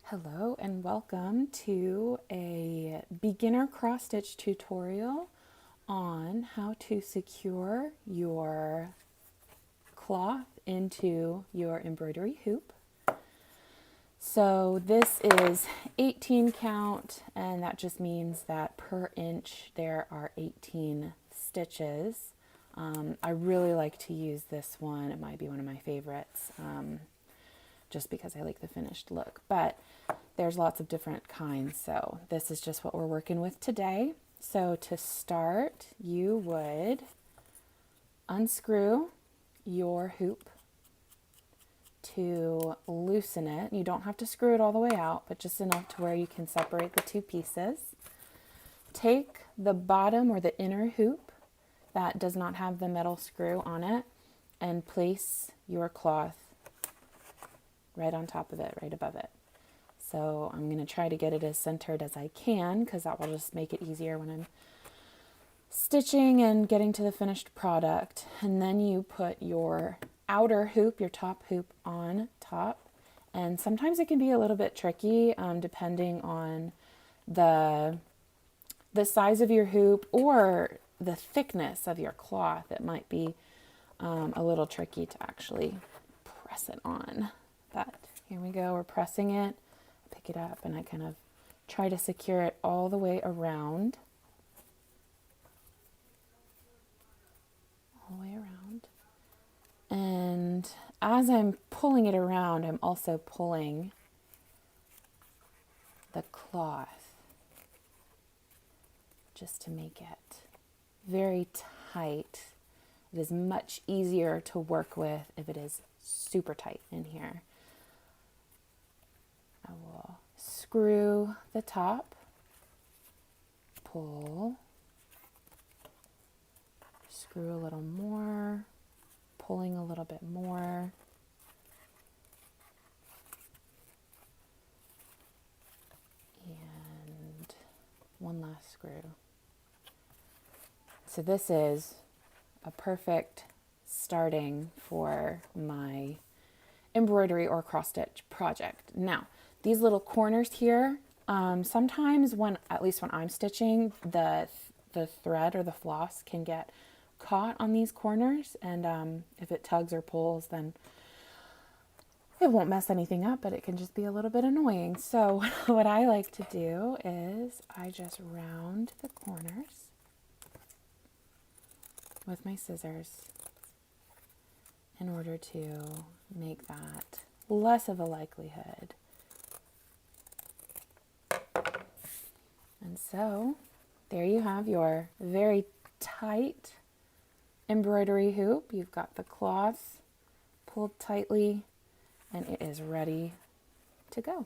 Hello and welcome to a beginner cross stitch tutorial on how to secure your cloth into your embroidery hoop. So this is 18 count, and that just means that per inch there are 18 stitches. I really like to use this one. It might be one of my favorites. Just because I like the finished look, but there's lots of different kinds, so this is just what we're working with today. So to start, you would unscrew your hoop to loosen it. You don't have to screw it all the way out, but just enough to where you can separate the two pieces. Take the bottom or the inner hoop that does not have the metal screw on it and place your cloth right on top of it, right above it. So I'm going to try to get it as centered as I can because that will just make it easier when I'm stitching and getting to the finished product. And then you put your outer hoop, your top hoop, on top. And sometimes it can be a little bit tricky depending on the size of your hoop or the thickness of your cloth. It might be a little tricky to actually press it on. But here we go, we're pressing it, pick it up, and I kind of try to secure it all the way around. All the way around. And as I'm pulling it around, I'm also pulling the cloth just to make it very tight. It is much easier to work with if it is super tight in here. I will screw the top, pull, screw a little more, pulling a little bit more, and one last screw. So this is a perfect starting for my embroidery or cross stitch project. Now, these little corners here, sometimes at least when I'm stitching, the thread or the floss can get caught on these corners, and if it tugs or pulls, then it won't mess anything up, but it can just be a little bit annoying. So what I like to do is I just round the corners with my scissors in order to make that less of a likelihood. And so there you have your very tight embroidery hoop. You've got the cloth pulled tightly and it is ready to go.